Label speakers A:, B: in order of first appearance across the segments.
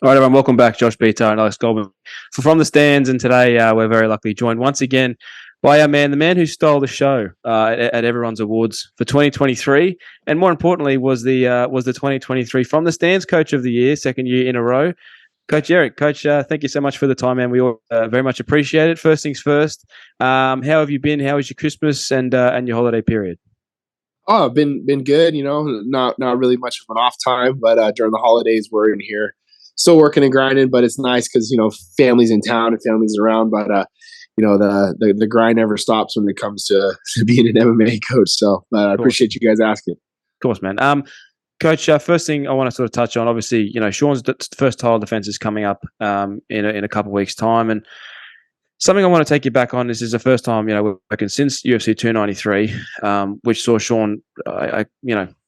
A: All right, everyone, welcome back. Josh Bito and Alex Goldman from the stands, and today we're very lucky joined once again by our man, the man who stole the show at everyone's awards for 2023, and more importantly, was the 2023 from the stands Coach of the Year, second year in a row. Coach Eric, Coach, thank you so much for the time, man. We all very much appreciate it. First things first, how have you been? How was your Christmas and your holiday period?
B: Oh, been good. Not really much of an off time, but during the holidays we're in here, still working and grinding. But it's nice because family's in town and family's around. But the grind never stops when it comes to being an MMA coach. So I appreciate you guys asking.
A: Of course, man. Coach, first thing I want to sort of touch on, obviously, Sean's first title defense is coming up in a couple of weeks' time, and something I want to take you back on. This is the first time we're working since UFC 293, which saw Sean.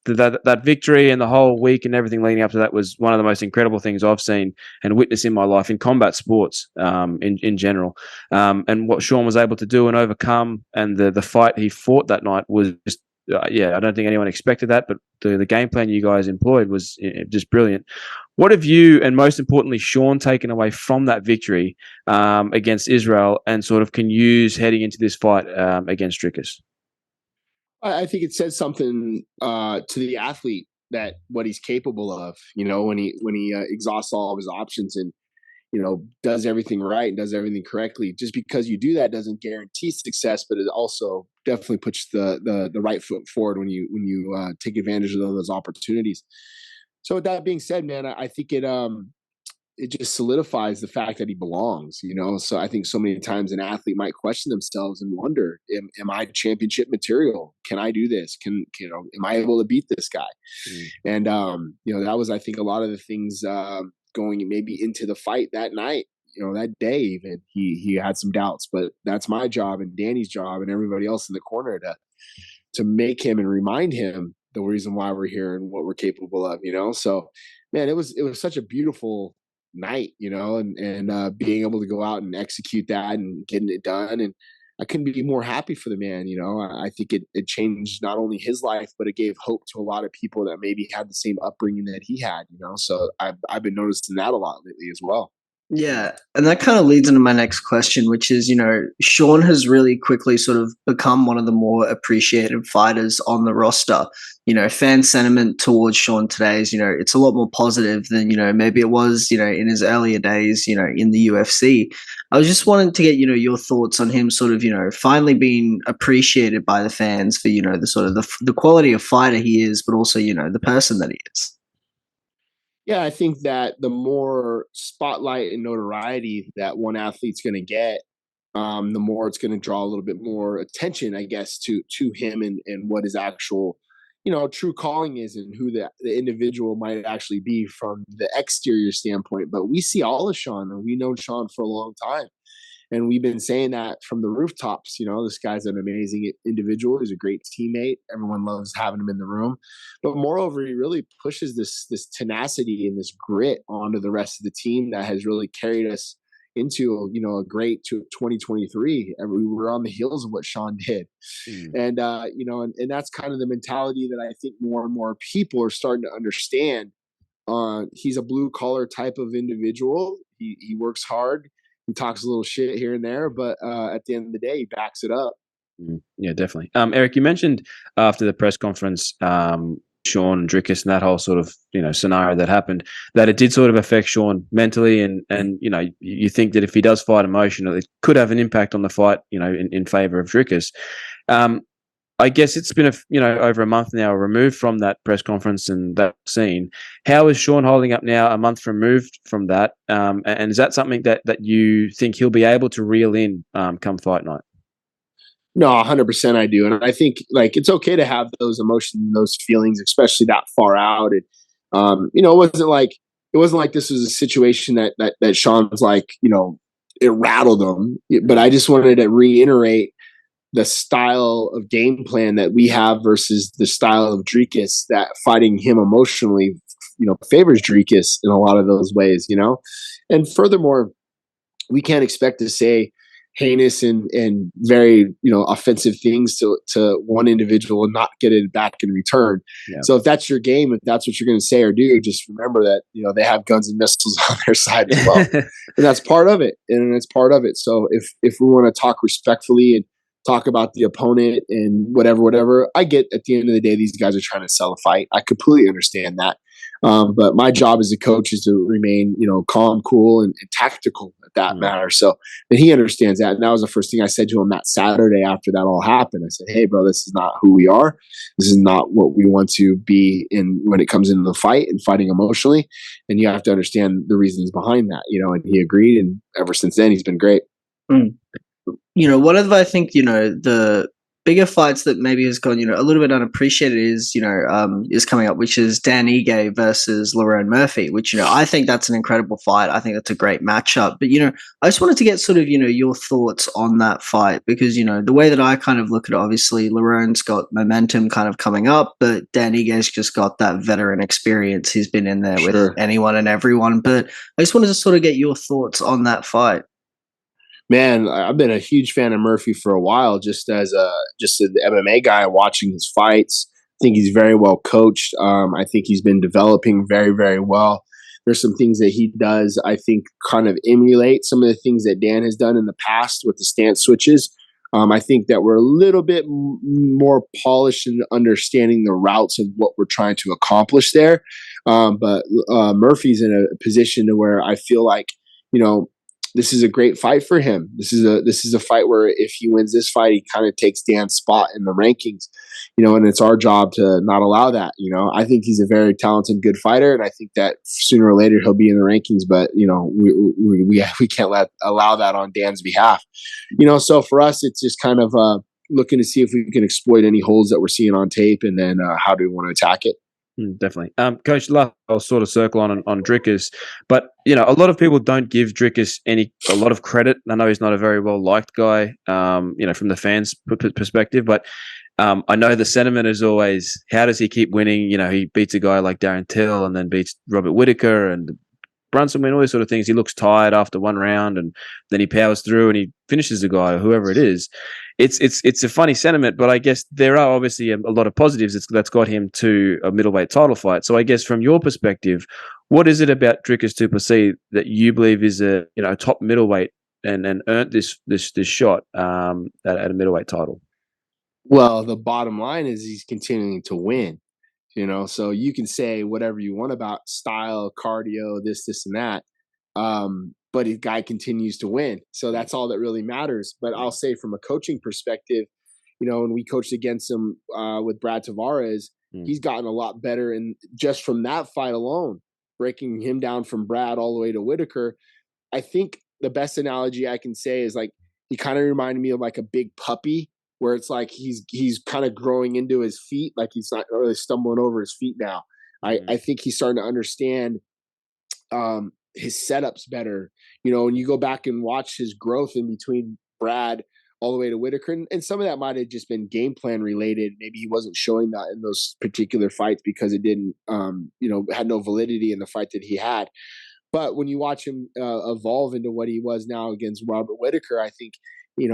A: That victory and the whole week and everything leading up to that was one of the most incredible things I've seen and witnessed in my life in combat sports in general. And what Sean was able to do and overcome, and the fight he fought that night was just. I don't think anyone expected that, but the game plan you guys employed was just brilliant. What have you, and most importantly, Sean, taken away from that victory against Israel and sort of can use heading into this fight against Dricus?
B: I think it says something to the athlete that what he's capable of. When he exhausts all of his options and does everything right and does everything correctly. Just because you do that doesn't guarantee success, but it also definitely puts the right foot forward when you take advantage of those opportunities. So with that being said, man, I think it just solidifies the fact that he belongs. So I think so many times an athlete might question themselves and wonder, am I championship material? Can I do this? Am I able to beat this guy? And that was, I think, a lot of the things going maybe into the fight that night, that day even, he had some doubts, but that's my job and Danny's job and everybody else in the corner to make him and remind him the reason why we're here and what we're capable of, So, man, it was such a beautiful night, and being able to go out and execute that and getting it done. And I couldn't be more happy for the man. I think it changed not only his life, but it gave hope to a lot of people that maybe had the same upbringing that he had, So I've been noticing that a lot lately as well.
C: Yeah, and that kind of leads into my next question, which is, Sean has really quickly sort of become one of the more appreciated fighters on the roster. Fan sentiment towards Sean today is, it's a lot more positive than, maybe it was, in his earlier days, in the UFC. I was just wanting to get, your thoughts on him sort of, finally being appreciated by the fans for, the sort of the quality of fighter he is, but also, the person that he is.
B: Yeah, I think that the more spotlight and notoriety that one athlete's going to get, the more it's going to draw a little bit more attention, I guess, to him and what his actual, true calling is and who the individual might actually be from the exterior standpoint. But we see all of Sean, and we know Sean for a long time. And we've been saying that from the rooftops. This guy's an amazing individual. He's a great teammate. Everyone loves having him in the room. But moreover, he really pushes this tenacity and this grit onto the rest of the team that has really carried us into a great 2023. And we were on the heels of what Sean did. And and that's kind of the mentality that I think more and more people are starting to understand. He's a blue collar type of individual. He works hard. He talks a little shit here and there, but at the end of the day, he backs it up.
A: Yeah, definitely. Eric, you mentioned after the press conference, Sean and Dricus and that whole sort of scenario that happened, that it did sort of affect Sean mentally, and you think that if he does fight emotionally, it could have an impact on the fight, in favor of Dricus. I guess it's been over a month now removed from that press conference and that scene. How is Sean holding up now, a month removed from that? And is that something that you think he'll be able to reel in come fight night?
B: No, 100% I do. And I think it's okay to have those emotions, those feelings, especially that far out. And, it wasn't like this was a situation that Sean was it rattled him. But I just wanted to reiterate the style of game plan that we have versus the style of Dricus, that fighting him emotionally, favors Dricus in a lot of those ways, And furthermore, we can't expect to say heinous and very, offensive things to one individual and not get it back in return.
A: Yeah.
B: So if that's your game, if that's what you're going to say or do, just remember that, they have guns and missiles on their side as well. And that's part of it. And it's part of it. So if we want to talk respectfully and talk about the opponent and whatever, I get at the end of the day, these guys are trying to sell a fight. I completely understand that. But my job as a coach is to remain, calm, cool, and tactical at that matter. So, and he understands that. And that was the first thing I said to him that Saturday after that all happened. I said, "Hey, bro, this is not who we are. This is not what we want to be in when it comes into the fight and fighting emotionally. And you have to understand the reasons behind that." And he agreed. And ever since then, he's been great.
C: One of, I think, the bigger fights that maybe has gone, a little bit unappreciated is, is coming up, which is Dan Ige versus Lerone Murphy, which, I think that's an incredible fight. I think that's a great matchup. But, I just wanted to get sort of, your thoughts on that fight because, the way that I kind of look at it, obviously, Lerone's got momentum kind of coming up, but Dan Ige's just got that veteran experience. He's been in there with anyone and everyone. But I just wanted to sort of get your thoughts on that fight.
B: Man, I've been a huge fan of Murphy for a while, just as an MMA guy watching his fights. I think he's very well coached. I think he's been developing very, very well. There's some things that he does, I think, kind of emulate some of the things that Dan has done in the past with the stance switches. I think that we're a little bit more polished in understanding the routes of what we're trying to accomplish there. But Murphy's in a position to where I feel like, this is a great fight for him. This is a fight where if he wins this fight, he kind of takes Dan's spot in the rankings, and it's our job to not allow that. I think he's a very talented, good fighter, and I think that sooner or later he'll be in the rankings. But we can't allow that on Dan's behalf. So for us, it's just kind of looking to see if we can exploit any holes that we're seeing on tape, and then how do we want to attack it.
A: Definitely. Coach, I'll sort of circle on Dricus, but a lot of people don't give Dricus a lot of credit. I know he's not a very well liked guy, from the fans' perspective, but I know the sentiment is always, how does he keep winning? He beats a guy like Darren Till and then beats Robert Whittaker and Brunson, all these sort of things. He looks tired after one round, and then he powers through and he finishes the guy or whoever it is. It's a funny sentiment, but I guess there are obviously a lot of positives that's got him to a middleweight title fight. So I guess from your perspective, what is it about Dricus du Plessis that you believe is a top middleweight and earned this shot at a middleweight title?
B: Well, the bottom line is he's continuing to win. So you can say whatever you want about style, cardio, this and that. But his guy continues to win. So that's all that really matters. But I'll say from a coaching perspective, when we coached against him with Brad Tavares, he's gotten a lot better. And just from that fight alone, breaking him down from Brad all the way to Whittaker, I think the best analogy I can say is like, he kind of reminded me of like a big puppy, where it's like he's kind of growing into his feet, like he's not really stumbling over his feet now. I think he's starting to understand his setups better, and you go back and watch his growth in between Brad all the way to Whittaker. And some of that might have just been game plan related. Maybe he wasn't showing that in those particular fights because it didn't, had no validity in the fight that he had. But when you watch him evolve into what he was now against Robert Whittaker, I think,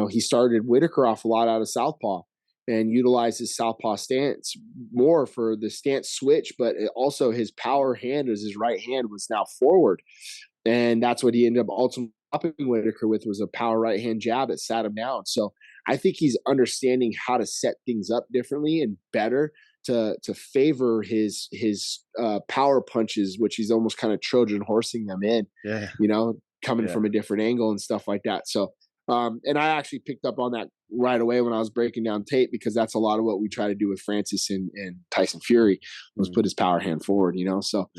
B: he started Whittaker off a lot out of southpaw and utilized his southpaw stance more for the stance switch, but also his power hand as his right hand was now forward. And that's what he ended up ultimately stopping Whittaker with, was a power right hand jab that sat him down. So I think he's understanding how to set things up differently and better to favor his power punches, which he's almost kind of Trojan horsing them in, coming from a different angle and stuff like that. So, and I actually picked up on that right away when I was breaking down tape, because that's a lot of what we try to do with Francis and Tyson Fury, was put his power hand forward, So,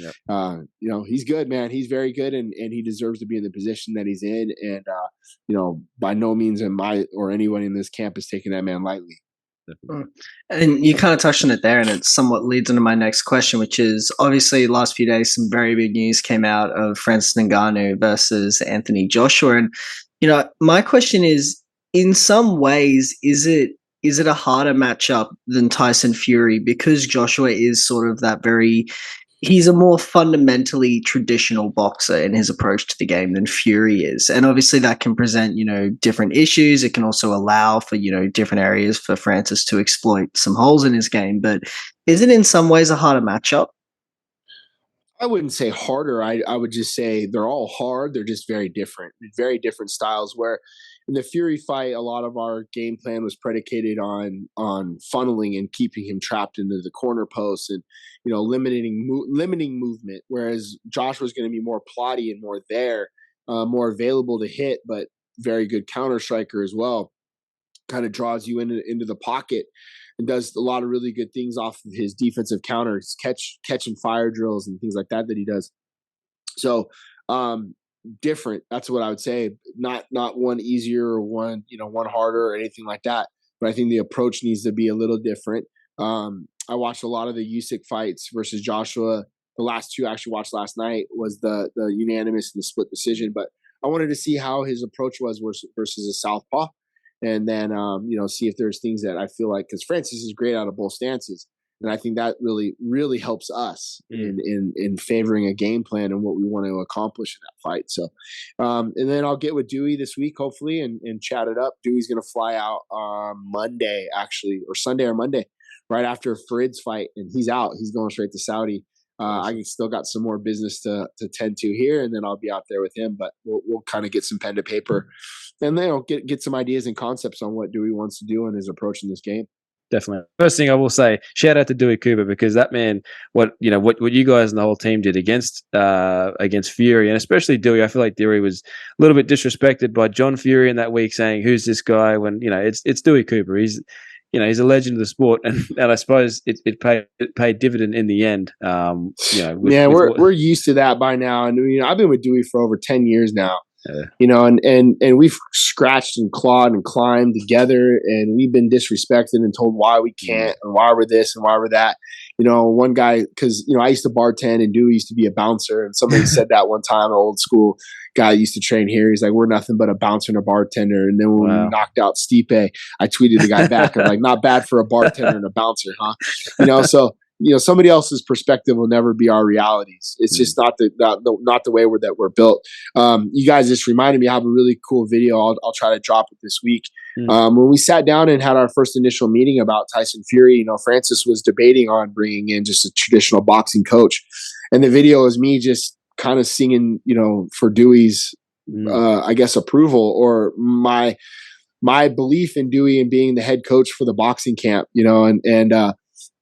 B: he's good, man. He's very good, and he deserves to be in the position that he's in. And, by no means am I or anyone in this camp is taking that man lightly.
C: And you kind of touched on it there, and it somewhat leads into my next question, which is obviously last few days, some very big news came out of Francis Ngannou versus Anthony Joshua. And, my question is, in some ways, is it a harder matchup than Tyson Fury, because Joshua is sort of that very he's a more fundamentally traditional boxer in his approach to the game than Fury is. And obviously that can present, different issues. It can also allow for, different areas for Francis to exploit some holes in his game. But is it in some ways a harder matchup?
B: I wouldn't say harder. I would just say they're all hard. They're just very different styles. Where in the Fury fight, a lot of our game plan was predicated on funneling and keeping him trapped into the corner post and limiting movement. Whereas Joshua's going to be more plotty and more there, more available to hit, but very good counter striker as well. Kind of draws you into the pocket and does a lot of really good things off of his defensive counters, catch and fire drills and things like that he does. So different. That's what I would say. Not one easier or one harder or anything like that. But I think the approach needs to be a little different. I watched a lot of the Usyk fights versus Joshua. The last two I actually watched last night was the unanimous and the split decision. But I wanted to see how his approach was versus a southpaw. And then, see if there's things that I feel like, because Francis is great out of both stances. And I think that really, really helps us in favoring a game plan and what we want to accomplish in that fight. So, and then I'll get with Dewey this week, hopefully, and chat it up. Dewey's going to fly out Monday, actually, or Sunday or Monday, right after Farid's fight. And he's out. He's going straight to Saudi. I still got some more business to tend to here, and then I'll be out there with him. But we'll kind of get some pen to paper, and then I'll get some ideas and concepts on what Dewey wants to do in his approach in this game.
A: Definitely. First thing I will say, shout out to Dewey Cooper, because that man, what you guys and the whole team did against Fury, and especially Dewey. I feel like Dewey was a little bit disrespected by John Fury in that week, saying, "Who's this guy?" When it's Dewey Cooper. He's a legend of the sport, and I suppose it paid dividend in the end.
B: We're used to that by now, and I've been with Dewey for over 10 years now. And we've scratched and clawed and climbed together, and we've been disrespected and told why we can't and why we're this and why we're that. One guy, because I used to bartend and Dewey used to be a bouncer, and somebody said that one time, an old school guy used to train here. He's like, "We're nothing but a bouncer and a bartender." And then when we knocked out Stipe, I tweeted the guy back. I'm like, "Not bad for a bartender and a bouncer, huh?" So. Somebody else's perspective will never be our realities. It's just not the way that we're built. You guys just reminded me, I have a really cool video. I'll try to drop it this week. When we sat down and had our first initial meeting about Tyson Fury, Francis was debating on bringing in just a traditional boxing coach. And the video is me just kind of singing, for Dewey's, I guess, approval, or my belief in Dewey and being the head coach for the boxing camp,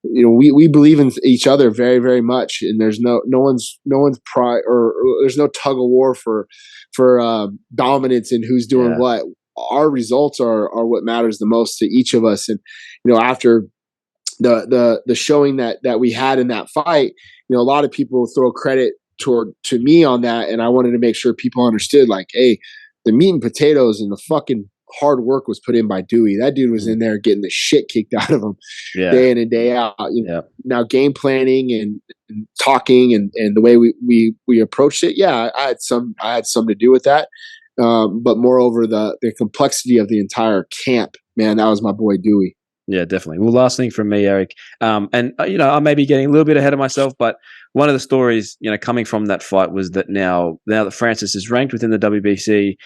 B: we believe in each other very, very much, and there's no one's pride, or there's no tug of war for dominance in who's doing what. Our results are what matters the most to each of us. And after the showing that we had in that fight, a lot of people throw credit to me on that, and I wanted to make sure people understood, like, hey, the meat and potatoes and the fucking hard work was put in by Dewey. That dude was in there getting the shit kicked out of him day in and day out. Now game planning and talking and the way we approached it. Yeah, I had some to do with that. But moreover, the complexity of the entire camp, man, that was my boy Dewey.
A: Yeah, definitely. Well, last thing from me, Eric, and I may be getting a little bit ahead of myself, but one of the stories, coming from that fight was that now that Francis is ranked within the WBC,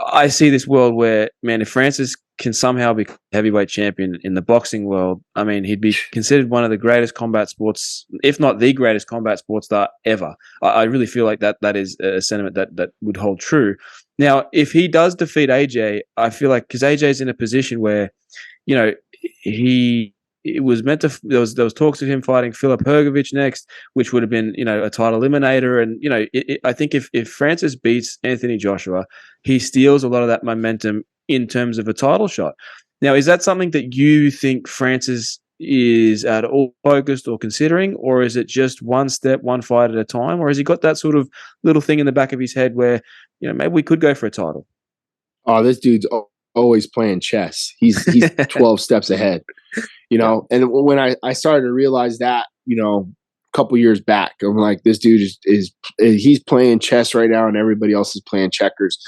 A: I see this world where, man, if Francis can somehow be heavyweight champion in the boxing world, I mean, he'd be considered one of the greatest combat sports, if not the greatest combat sports star ever. I really feel like that is a sentiment that would hold true. Now, if he does defeat AJ, I feel like, because AJ's in a position where, it was meant to. There was talks of him fighting Filip Hrgović next, which would have been a title eliminator. And I think if Francis beats Anthony Joshua, he steals a lot of that momentum in terms of a title shot. Now, is that something that you think Francis is at all focused or considering, or is it just one step, one fight at a time, or has he got that sort of little thing in the back of his head where maybe we could go for a title?
B: Oh, this dude's always playing chess. He's 12 steps ahead. And when I started to realize that, a couple years back, I'm like, this dude he's playing chess right now and everybody else is playing checkers.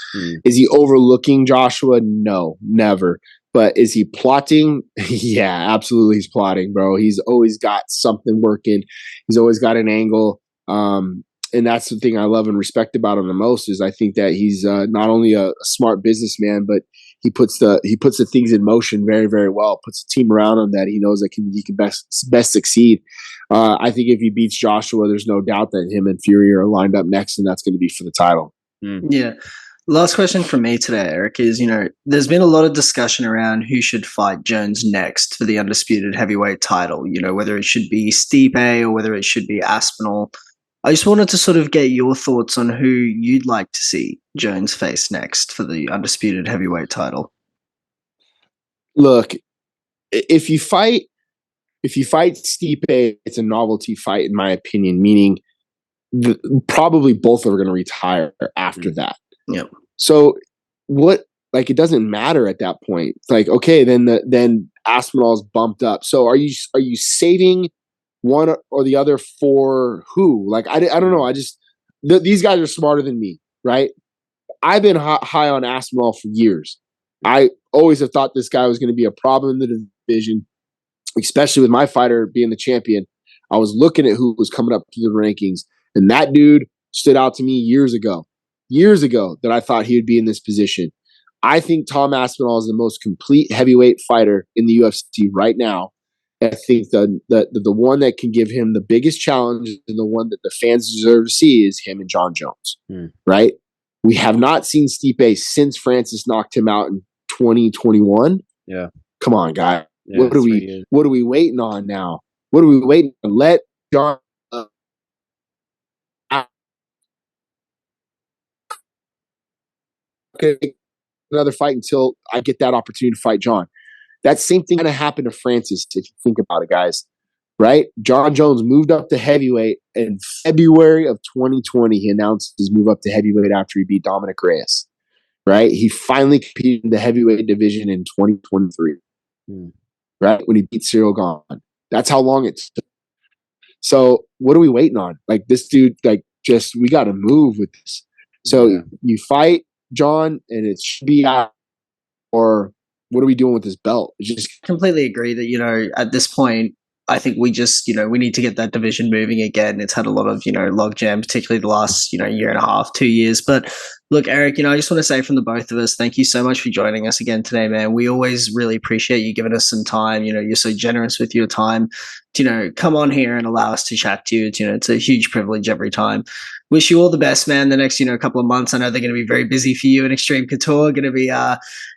B: Is he overlooking Joshua? No, never. But is he plotting? Yeah, absolutely. He's plotting, bro. He's always got something working. He's always got an angle. And that's the thing I love and respect about him the most is I think that he's not only a smart businessman, but he puts the things in motion very, very well. Puts a team around him that he knows that he can best succeed. I think if he beats Joshua, there's no doubt that him and Fury are lined up next, and that's going to be for the title.
C: Yeah. Last question from me today, Eric, is, there's been a lot of discussion around who should fight Jones next for the undisputed heavyweight title, whether it should be Stipe or whether it should be Aspinall. I just wanted to sort of get your thoughts on who you'd like to see Jones face next for the undisputed heavyweight title.
B: Look, if you fight Stipe, it's a novelty fight, in my opinion, meaning probably both are going to retire after that.
C: Yep.
B: So what? Like, it doesn't matter at that point. It's like, okay, then Aspinall's bumped up. So are you saving one or the other for who? Like, I don't know. These guys are smarter than me, right? I've been high on Aspinall for years. I always have thought this guy was going to be a problem in the division, especially with my fighter being the champion. I was looking at who was coming up to the rankings, and that dude stood out to me years ago that I thought he would be in this position. I think Tom Aspinall is the most complete heavyweight fighter in the UFC right now. I think the one that can give him the biggest challenge and the one that the fans deserve to see is him and John Jones, right? We have not seen Stipe since Francis knocked him out in 2021.
A: Yeah.
B: Come on, guy.
A: Yeah,
B: what are we waiting on now? What are we waiting on? Let John another fight until I get that opportunity to fight John. That same thing going to happen to Francis if you think about it, guys. Right? John Jones moved up to heavyweight in February of 2020. He announced his move up to heavyweight after he beat Dominic Reyes. Right? He finally competed in the heavyweight division in 2023. Right? When he beat Cyril Gahn. That's how long it took. So what are we waiting on? Like, this dude, we got to move with this. So you fight John, and it should be out, or what are we doing with this belt? Just
C: completely agree that, at this point, I think we just, we need to get that division moving again. It's had a lot of, logjam, particularly the last, year and a half, 2 years. But look, Eric, I just want to say from the both of us, thank you so much for joining us again today, man. We always really appreciate you giving us some time. You're so generous with your time to, come on here and allow us to chat to you. It's a huge privilege every time. Wish you all the best, man. The next, couple of months, I know they're going to be very busy for you in Extreme Couture. Going to be,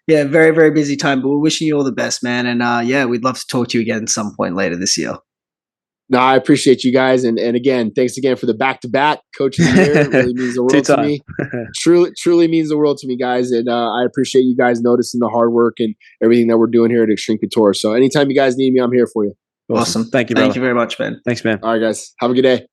C: very, very busy time. But we're wishing you all the best, man. And we'd love to talk to you again at some point later this year.
B: No, I appreciate you guys. And again, thanks again for the back-to-back Coach of the Year. It really means the world to me. Truly means the world to me, guys. And I appreciate you guys noticing the hard work and everything that we're doing here at Extreme Couture. So anytime you guys need me, I'm here for you.
C: Awesome.
A: Thank you,
C: brother. Thank you very much, man.
A: Thanks, man.
B: All right, guys. Have a good day.